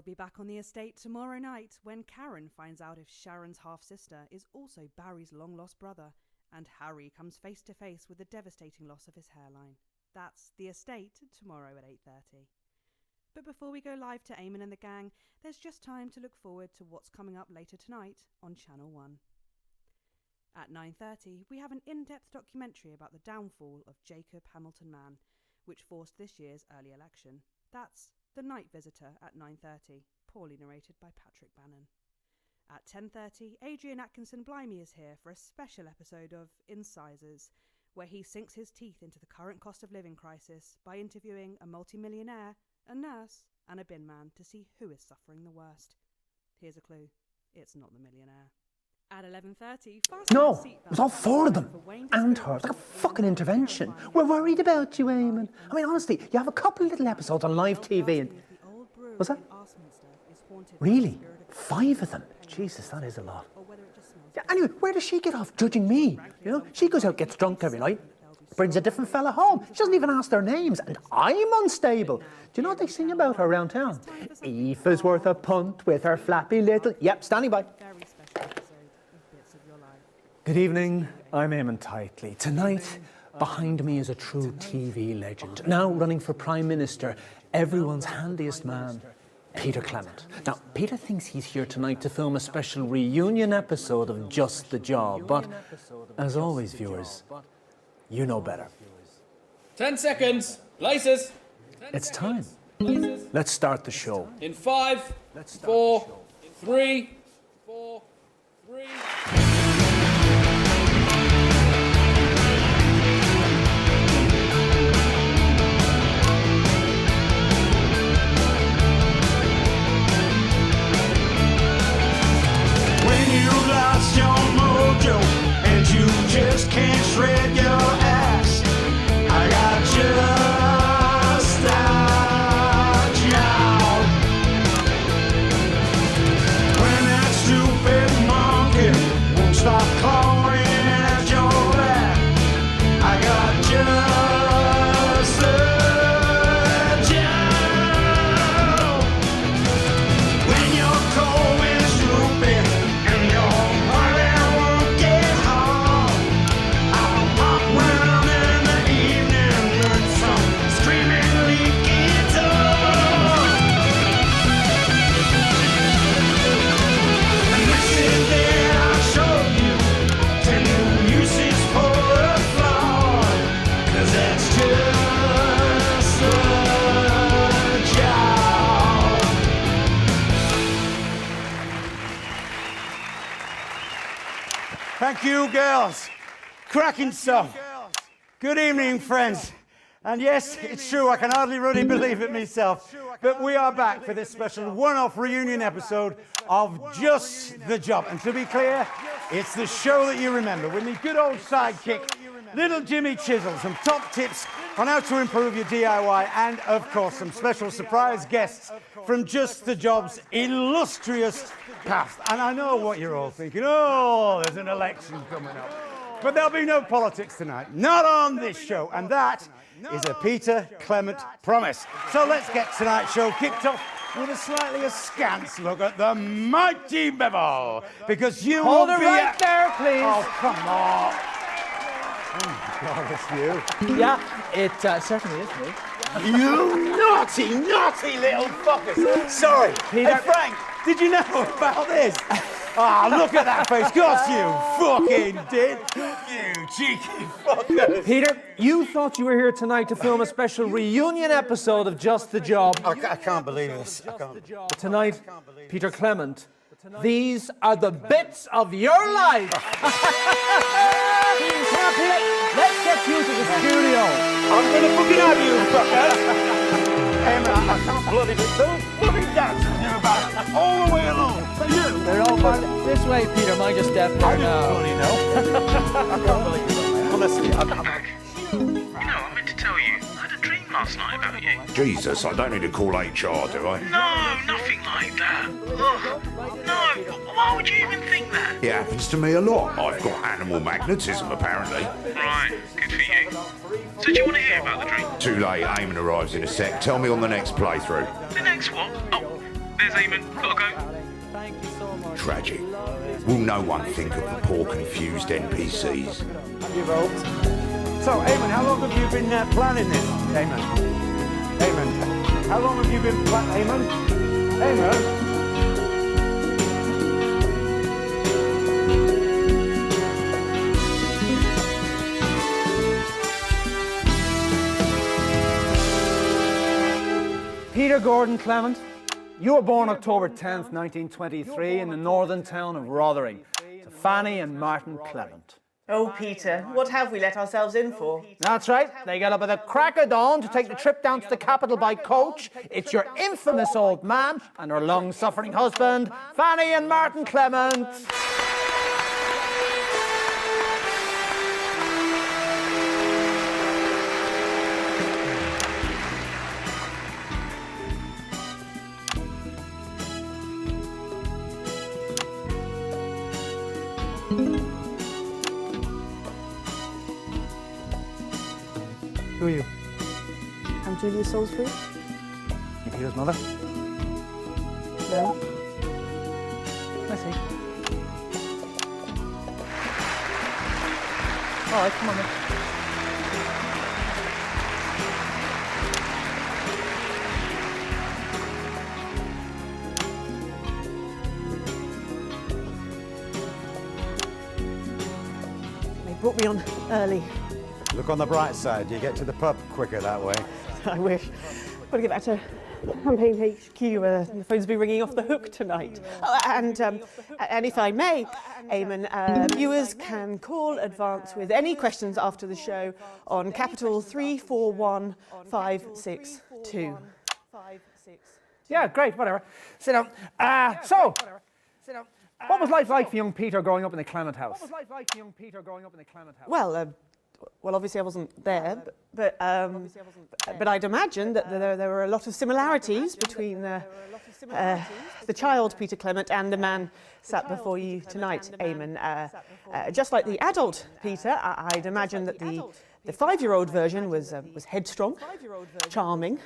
be back on the estate tomorrow night when Karen finds out if Sharon's half-sister is also Barry's long-lost brother, and Harry comes face to face with the devastating loss of his hairline. That's The Estate tomorrow at 8:30. But before we go live to Eamon and the gang, there's just time to look forward to what's coming up later tonight on Channel 1. At 9:30, we have an in-depth documentary about the downfall of Jacob Hamilton Mann, which forced this year's early election. That's The Night Visitor at 9:30, poorly narrated by Patrick Bannon. At 10:30, Adrian Atkinson Blimey is here for a special episode of Incisors, where he sinks his teeth into the current cost of living crisis by interviewing a multimillionaire, a nurse, and a bin man to see who is suffering the worst. Here's a clue. It's not the millionaire. At 11:30, No, it was all four of them. And her. It's like a fucking intervention. We're worried about you, Eamon. I mean, honestly, you have a couple of little episodes on live TV and... Was that? Really? 5 of them? Jesus, that is a lot. Yeah, anyway, where does she get off judging me? You know, she goes out, gets drunk every night, brings a different fella home. She doesn't even ask their names, and I'm unstable. Do you know what they sing about her around town? Aoife's worth a punt with her flappy little... Yep, standing by. Good evening, I'm Eamon Tightly. Tonight, behind me is a true TV legend, now running for Prime Minister, everyone's handiest man, Peter Clement. Now, Peter thinks he's here tonight to film a special reunion episode of Just the Job, but as always, viewers, you know better. 10 seconds. Places. It's time. Let's start the show. In 5, 4, 3, 3. Lost your mojo and you just can't shred your ass. I got just a job. When that stupid monkey won't stop clawing at your back, I got just a job. When your cold is drooping, Thank you, girls. Cracking stuff. Good evening, friends. And yes, it's true, I can hardly really believe it myself, but we are back for this special one-off reunion episode of Just the Job. And to be clear, it's the show that you remember with me good old sidekick, little Jimmy Chisel, some top tips on how to improve your DIY, and of course some special surprise guests from Just the Job's illustrious past. And I know what you're all thinking, oh, there's an election coming up. But there'll be no politics tonight, not on this show, and that is a Peter Clement promise. So let's get tonight's show kicked off with a slightly askance look at the mighty Bevel, because you Hold will it be right there, please. Oh, come on. Oh, my God, it's you. Yeah, it certainly is me. You naughty, naughty little fuckers. Sorry. Peter. Hey, Frank, did you know about this? Ah, look at that face. Of course you fucking did. You cheeky fuckers. Peter, you thought you were here tonight to film a special reunion episode of Just the Job. I can't believe this. I can't. But tonight, Peter Clement, these are the bits of your life. Let's get you to the studio. I'm gonna fucking have you, fuckers. I can't bloody do those bloody dances you about all the way along. You. They're all fine. This way, Peter. Mind your step there now. Bloody no. I can't believe it. Honestly, I'm I meant to tell you, I had a dream last night about you. Jesus, I don't need to call HR, do I? No, nothing like that. Ugh. No, why would you even think that? It happens to me a lot. I've got animal magnetism, apparently. Right, good for you. So do you want to hear about the dream? Too late, Eamon arrives in a sec. Tell me on the next playthrough. The next what? Oh, There's Eamon. Gotta go. Thank you so much. Tragic. Will no one think of the poor confused NPCs? Have you voted? So, Eamon, how long have you been planning this? Eamon, how long have you been planning? Eamon? Peter Gordon Clement, you were born October 10th, 1923 in the northern town of Rotherham to Fanny and Martin Clement. Oh, Peter, what have we let ourselves in for? That's right. They get up at the crack of dawn to take the trip down to the capital by coach. It's your infamous old man and her long-suffering husband, Fanny and Martin Clement. Who are you? I'm Julia Salisbury. You Peter's mother? No. I see. All right, come on then. They brought me on early. Look on the bright side, you get to the pub quicker that way. I wish. Got to get back to Campaign HQ. The phone's been ringing off the hook tonight. Oh, and if I may, Eamon, viewers can call advance with any questions after the show on capital 341562. Yeah, great, whatever. Sit down. What was life like for young Peter growing up in the Clement house? Well, obviously I wasn't there, but I'd imagine that there were a lot of similarities between the child Peter Clement and the man sat before you tonight, Eamon. Just like the adult Peter, I'd imagine that the 5-year-old version was headstrong, charming,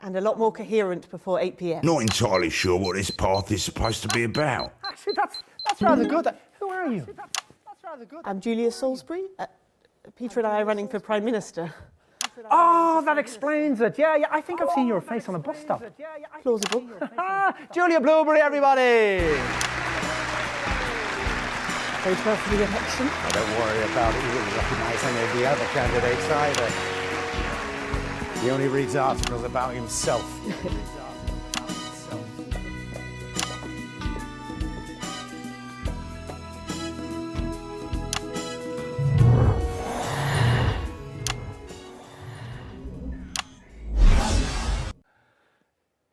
and a lot more coherent before 8 p.m. Not entirely sure what this path is supposed to be about. Actually, that's rather good. Who are you? I'm Julia Salisbury. Peter and I are running for Prime Minister. Oh, that explains it. Yeah, I think I've seen your face on a bus stop. Plausible. Julia Blueberry, everybody! Very well for the election. Oh, don't worry about it, you wouldn't recognise any of the other candidates either. He only reads articles about himself.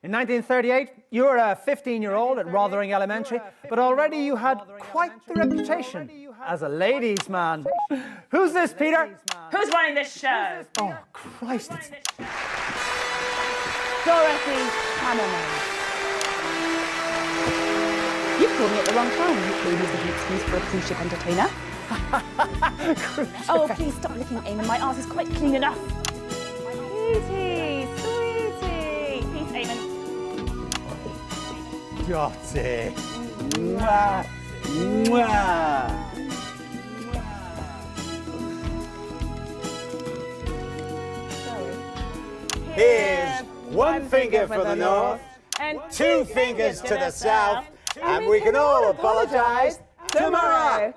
In 1938, you were a 15-year-old at Rotherham Elementary, but already you had quite the reputation as a ladies' man. Who's this, Peter? Who's running this show? Oh, Christ, it's... Dorothy Hammerman. You called me at the wrong time. You clearly used an excuse for a cruise ship entertainer. Oh, please stop licking, Eamon. My arse is quite clean enough. Sweetie, sweetie. Peace, Eamon. Dotty. Mwah. Mwah. Here's one finger for the north, and 2 fingers to the south, and we can all apologise tomorrow.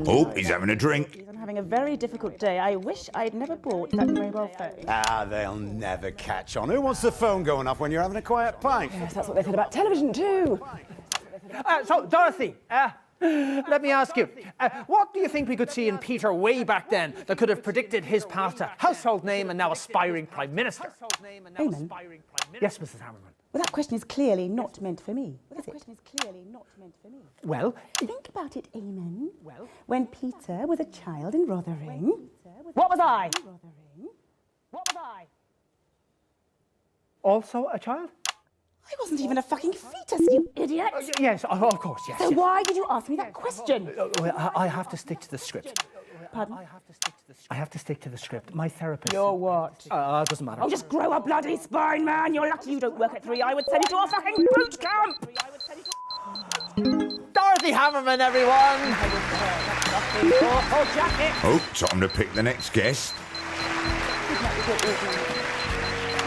Oh, he's having a drink. I'm having a very difficult day. I wish I'd never bought that mobile phone. Ah, they'll never catch on. Who wants the phone going off when you're having a quiet pint? Yes, that's what they said about television too. So, Dorothy, let me ask you, what do you think we could see in Peter way back then that could have predicted his path to household name and now aspiring Prime Minister? Eamon? Yes, Mrs. Hammerman. Well, that question is clearly not meant for me. Well, Think about it, Eamon. Well, when Peter was a child in Rotherham, what was I? also a child? I wasn't even a fucking fetus, you idiot. Yes, of course, yes. So yes. why did you ask me that question? Well, I have to stick to the script. Pardon? I have to stick to the script. My therapist. You're what? Doesn't matter. Oh, just grow a bloody spine, man. You're lucky you don't work at 3. I would send you to a fucking boot camp. Dorothy Hammerman, everyone! Oh, time to pick the next guest.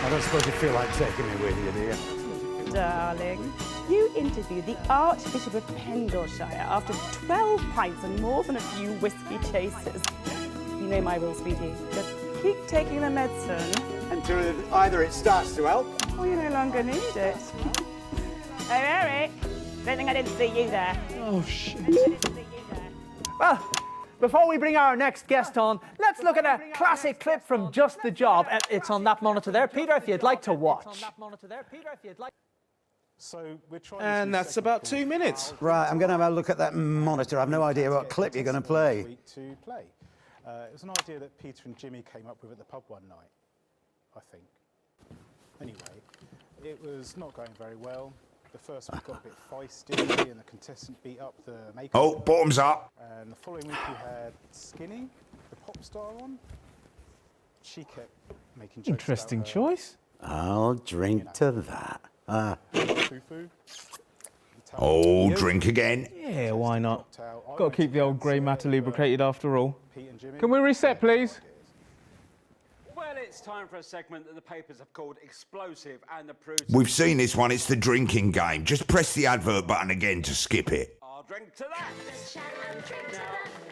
I don't suppose you feel like taking me with you, do you? Darling, you interviewed the Archbishop of Pendleshire after 12 pints and more than a few whiskey chasers. You know my rule, sweetie. Just keep taking the medicine. Until either it starts to help. Or you no longer need it. Hey, Eric. Don't think I didn't see you there. Oh, shit. Well, before we bring our next guest on, let's look at a classic clip from Just the Job. It's on that monitor there. Peter, if you'd like to watch. So we're trying and that's about 2 minutes. Right, I'm going to have a look at that monitor. I've no idea what clip you're going to play. To play. It was an idea that Peter and Jimmy came up with at the pub one night, I think. Anyway, it was not going very well. The first week got a bit feisty and the contestant beat up the makeup. Oh, bottoms up. And the following week we had Skinny, the pop star, on. She kept making jokes. Interesting about her. choice. I'll drink to that. Fufu. Oh, drink again. Yeah, why not? Got to keep the old grey matter lubricated after all. Can we reset, please? Well, it's time for a segment that the papers have called Explosive and the Prudes. We've seen this one. It's the drinking game. Just press the advert button again to skip it. I'll drink to that.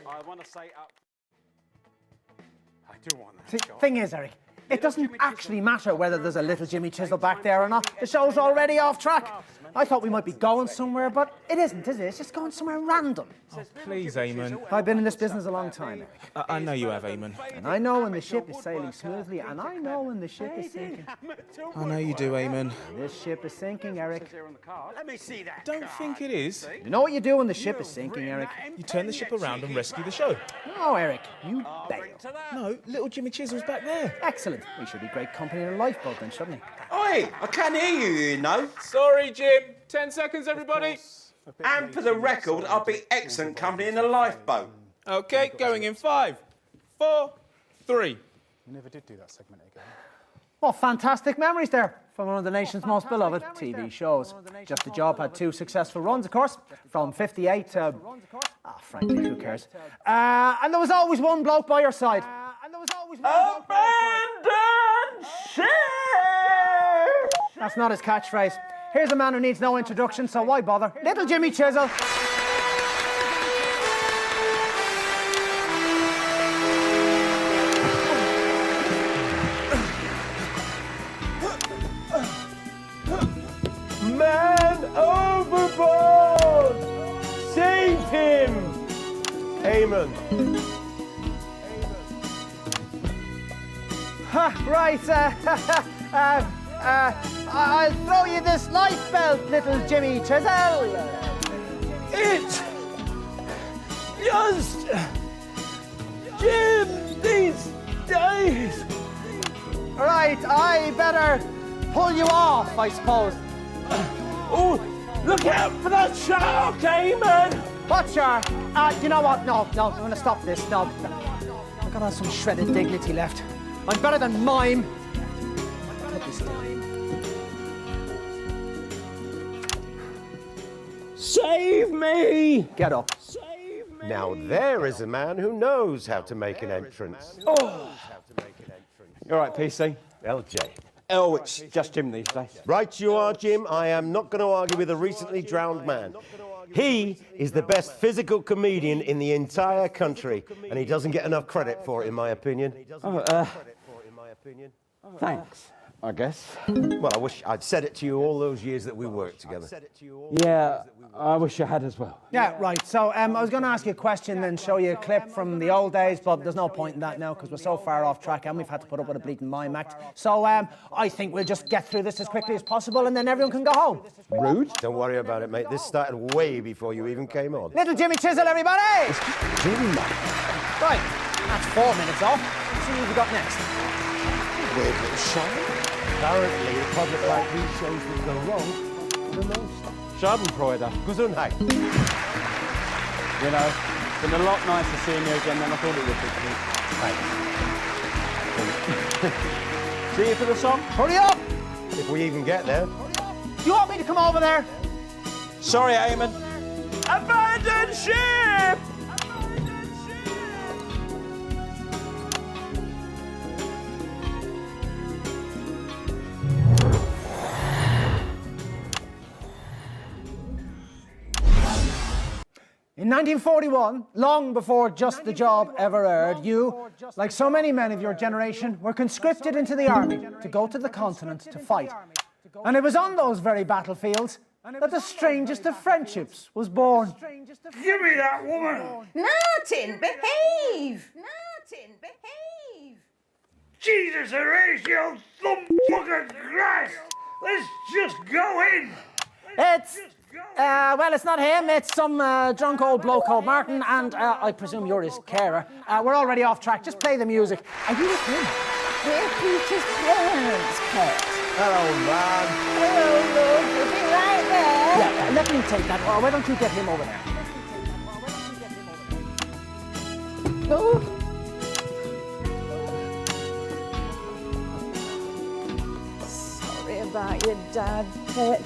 Now, I want to say up. I do want that. See, thing is, Eric, it doesn't actually matter whether there's a little Jimmy Chisel back there or not. The show's already off track. I thought we might be going somewhere, but it isn't, is it? It's just going somewhere random. Oh, please, Eamon. I've been in this business a long time, Eric. I know you have, Eamon. And I know when the ship is sailing smoothly, and I know when the ship is sinking. I know you do, Eamon. This ship is sinking, Eric. Let me see that. Don't think it is. You know what you do when the ship is sinking, Eric? You turn the ship around and rescue the show. No, Eric, you bail. No, little Jimmy Chisel's back there. Excellent. We should be great company in a lifeboat then, shouldn't we? Oi, I can't hear you, you know. Sorry, Jim. 10 seconds, everybody. And for the record, I'll be excellent company in a lifeboat. Okay, going in 5, 4, 3. We never did do that segment again. What fantastic memories there from one of the nation's most beloved TV shows. Just the Job had 2 successful runs, of course, from 58 to... frankly, who cares? And there was always one bloke by your side. That's not his catchphrase. Here's a man who needs no introduction, so why bother? Little Jimmy Chisel. Man overboard! Save him! Amen. Right, I'll throw you this life belt, little Jimmy Chisel. It just Jim these days. Right, I better pull you off, I suppose. Oh, look out for that shark, Eamon! What shark? You know what? No, I'm going to stop this. No. I've got to have some shredded dignity left. I'm better than mime. Put this down. Save me! Get up. Now there is a man who knows how to make an entrance. Oh. You all right, PC? LJ. Oh, it's just Jim these days. Right you are, Jim. I am not going to argue with a recently drowned man. He is the best physical comedian in the entire country, and he doesn't get enough credit for it, in my opinion. Thanks, I guess. Well, I wish I'd said it to you all those years that we worked together. Yeah, I wish I had as well. Yeah, right. So I was going to ask you a question and show you a clip from the old days, but there's no point in that now because we're so far off track and we've had to put up with a bleating mime act. So I think we'll just get through this as quickly as possible and then everyone can go home. Rude? Don't worry about it, mate. This started way before you even came on. Little Jimmy Chisel, everybody! Jimmy. Right, that's 4 minutes off. Let's see what we've got next. Weird little show. Apparently, a project like these shows will go wrong the most. Schadenfreude. Gesundheit. You know, Been a lot nicer seeing you again than I thought it would be. See you for the song? Hurry up! If we even get there. Do you want me to come over there? Sorry, Eamon. Abandon ship! In 1941, long before Just the Job ever aired, you, like so many men of your generation, were conscripted into the army to go to the continent to fight. And it was on those very battlefields that the strangest of friendships was born. Give me that woman! Martin, behave! Martin, behave! Jesus Horatio, thumb fucking Christ! Let's just go in! It's not him, it's some drunk old bloke called Martin, and I presume you're his carer. We're already off track, just play the music. Are you with him? We're Peter's parents, Pet. Hello, man. Hello, love. We'll be right there. Yeah, let me take that. Why don't you get him over there? Oh. Sorry about your dad, Pet.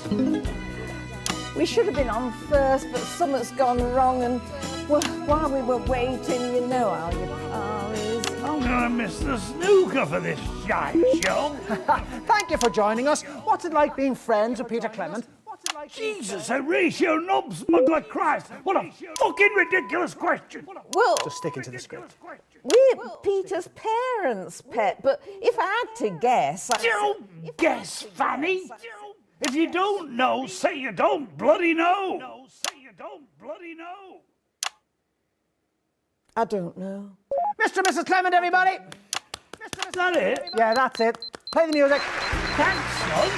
We should have been on first, but something's gone wrong, and well, while we were waiting, you know how your car is. I'm gonna miss the snooker for this shite show. Thank you for joining us. What's it like being friends with Peter Clement? Jesus Horatio, knob smuggler Christ! What a fucking ridiculous question! Well, just sticking to the script. We're Peter's parents, Pet, but if I had to guess... Don't guess, Fanny! If you don't know, say you don't bloody know! I don't know. Mr. and Mrs. Clement, everybody! Is that it? Yeah, that's it. Play the music. Thanks, son!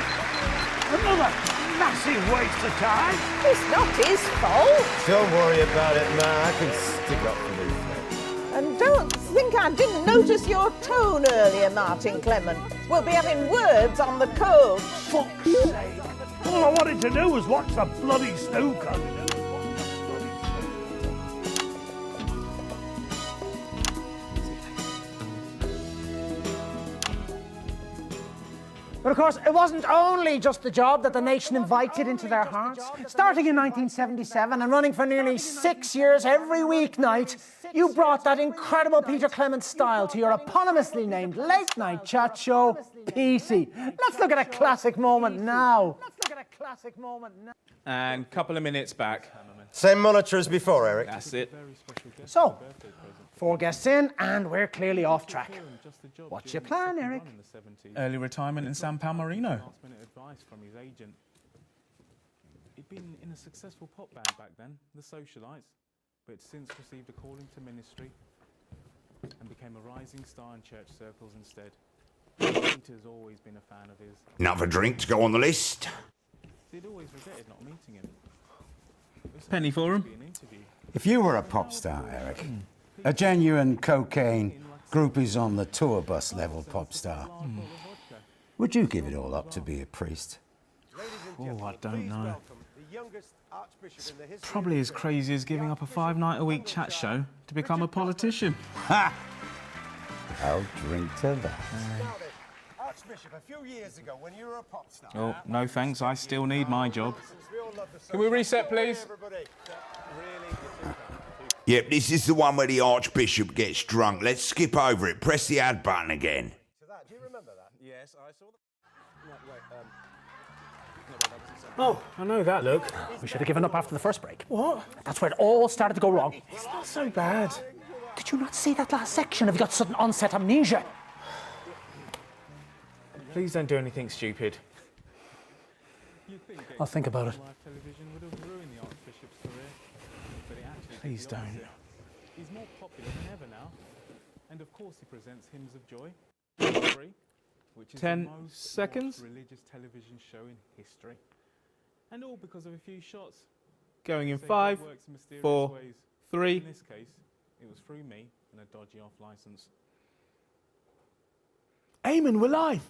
Another massive waste of time! It's not his fault. Don't worry about it, man. I can stick up for these things. And don't think I didn't notice your tone earlier, Martin Clement. We'll be having words on the coach. Fuck's sake! All I wanted to do was watch the bloody snooker. But of course, it wasn't only Just the Job that the nation invited into their hearts. Starting in 1977 and running for nearly 6 years every weeknight, you brought that incredible Peter Clement style to your eponymously named late-night chat show, PC. Let's look at a classic moment now. And a couple of minutes back. Same monitor as before, Eric. That's it. So, 4 guests in, and we're clearly off track. What's your plan, Eric? Early retirement in San Palmerino. Last-minute advice from his agent. He'd been in a successful pop band back then, the Socialites, but had since received a calling to ministry and became a rising star in church circles instead. Peter's always been a fan of his. Another drink to go on the list. He'd always regretted not meeting him. Penny for him. If you were a pop star, Eric, a genuine cocaine, groupies on the tour bus level pop star, would you give it all up to be a priest? Oh, I don't know. It's probably as crazy as giving up a 5-night-a-week chat show to become a politician. Ha! I'll drink to that. Archbishop, a few years ago, when you were a pop star... Oh, no thanks, I still need my job. Can we reset, please? Yep, this is the one where the Archbishop gets drunk. Let's skip over it. Press the add button again. Do you remember that? Yes, I saw Oh, I know that look. We should have given up after the first break. What? That's where it all started to go wrong. It's not so bad. Did you not see that last section? Have you got sudden onset amnesia? Please don't do anything stupid. I'll think about it. Please don't. He's more popular than ever now. And of course he presents Hymns of Joy, which is 10 the most seconds. watched religious television show in history. And all because of a few shots. Going in Say 5, God works in mysterious 4, ways. 3. In this case, it was through me and a dodgy off license. Eamon, we're live!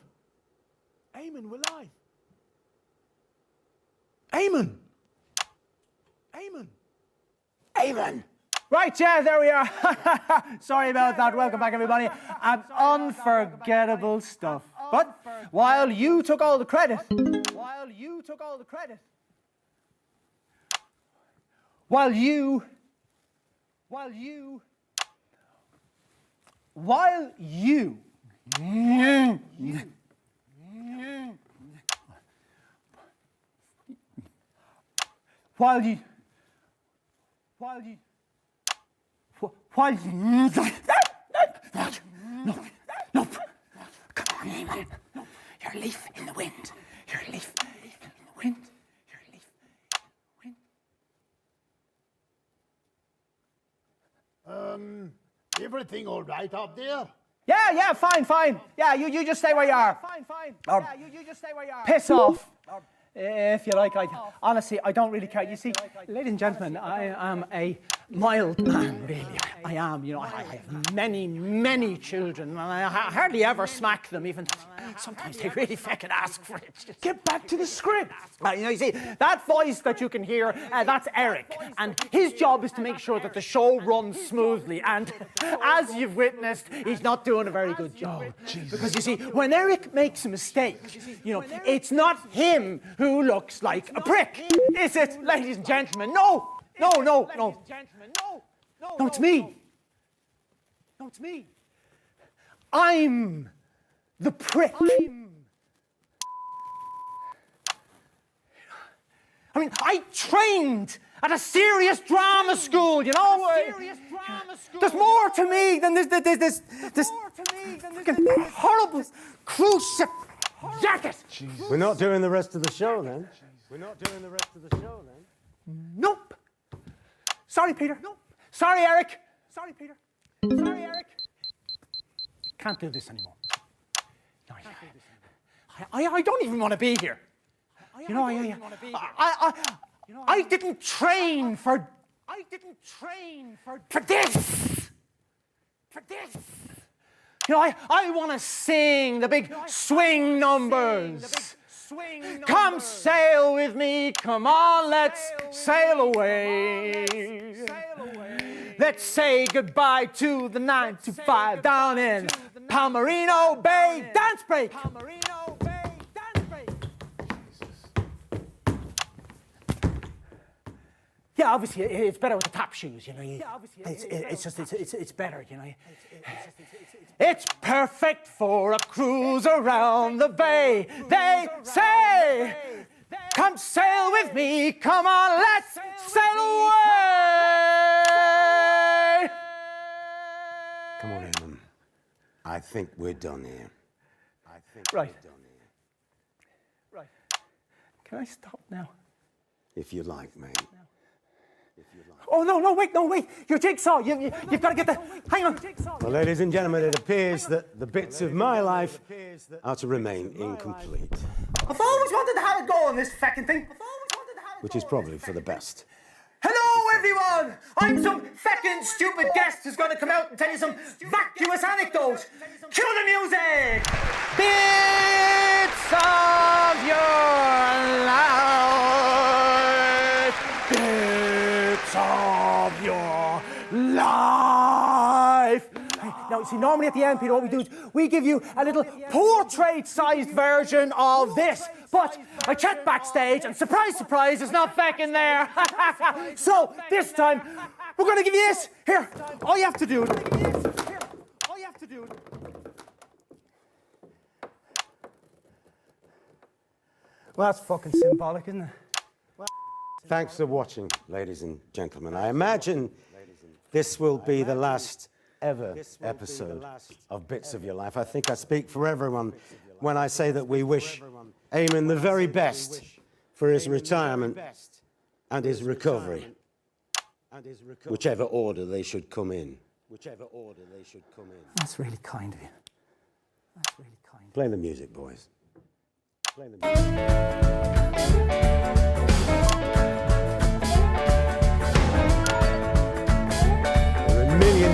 Eamon, we're live! Eamon! Eamon! Eamon! Right, yeah, there we are. Sorry about that. Welcome back, everybody. Unforgettable stuff. But while you took all the credit, while you no, come on, Eamon. You're a leaf in the wind. You're a leaf in the wind. You're a leaf in the wind. Everything all right up there? Yeah, fine. Yeah, you just stay where you are. Fine. Or You just stay where you are. piss off. If you like, honestly, I don't really care. You see, ladies and gentlemen, I am a mild man, really. I am, you know, I have many children, and I hardly ever smack them, even sometimes they really fucking ask for it. Just get back to the script. You know, you see, that voice that you can hear, that's Eric, and his job is to make sure that the show runs smoothly, and as you've witnessed, he's not doing a very good job. Because you see, when Eric makes a mistake, you know, it's not him who looks like a prick, is it, ladies and gentlemen? No, it's me. No, it's me. I'm the prick. I mean, I trained at a serious drama school, you know? There's more to me than this fucking horrible cruise ship jacket. We're not doing the rest of the show then. Nope. Sorry, Peter. Nope. Sorry, Eric. Can't do this anymore. No, I don't even want to be here. You know, I didn't train for this. You know, I want to sing the big swing numbers. Come sail with me, come on, let's sail away. Let's say goodbye to the 9 to 5 down in Palmerino Bay. Dance break. Yeah, obviously it's better with the tap shoes, you know. It's better, you know. It's perfect for a cruise around the bay. They say, come sail with me, come on, let's sail away. Come on, Eamon. I think we're done here. Right. Can I stop now? If you like, mate. Oh, no, wait. Your jigsaw. You've got to get the... Hang on. Well, ladies and gentlemen, it appears that the bits of my life are to remain incomplete. I've always wanted to have a go on this fucking thing. Which is probably for the best. Hello, everyone! I'm some fucking stupid guest who's going to come out and tell you some vacuous anecdote. Cue the music! Bits of your life. Bits of your life. Now, see, normally at the end, Peter, what we do is we give you a little portrait-sized version of this. But I checked backstage, and surprise, it's not fucking there. So this time, we're going to give you this. Here, all you have to do. Well, that's fucking symbolic, isn't it? Thanks for watching, ladies and gentlemen. I imagine this will be the last ever episode of Bits of Your Life. I think I speak for everyone when I say that we wish Eamon the very best for his retirement and his recovery, whichever order they should come in. That's really kind of you. Play the music, boys.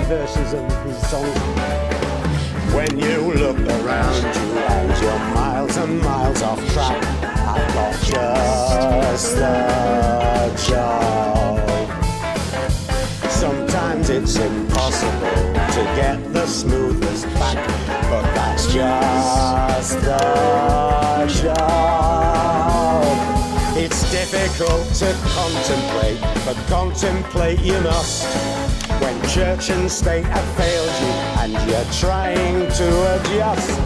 Versions of these songs. When you look around you and you're miles and miles off track, I've got just the job. Sometimes it's impossible to get the smoothest back, but that's just the job. It's difficult to contemplate, but contemplate you must. When church and state have failed you and you're trying to adjust.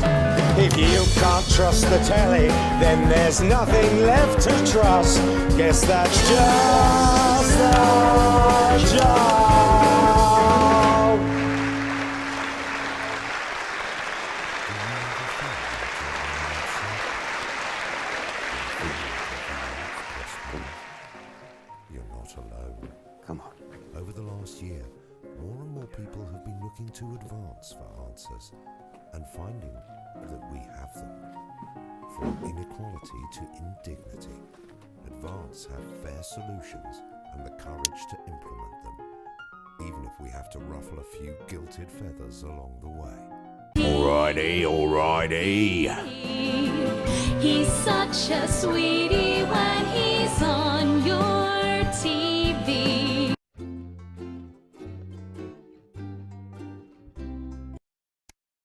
If you can't trust the telly, then there's nothing left to trust. Guess that's just the job. You're not alone. Come on. Over the last year, more and more people have been looking to advance for answers and finding that we have them. From inequality to indignity, Advance have fair solutions and the courage to implement them, even if we have to ruffle a few gilded feathers along the way. Alrighty, alrighty. He's such a sweetie.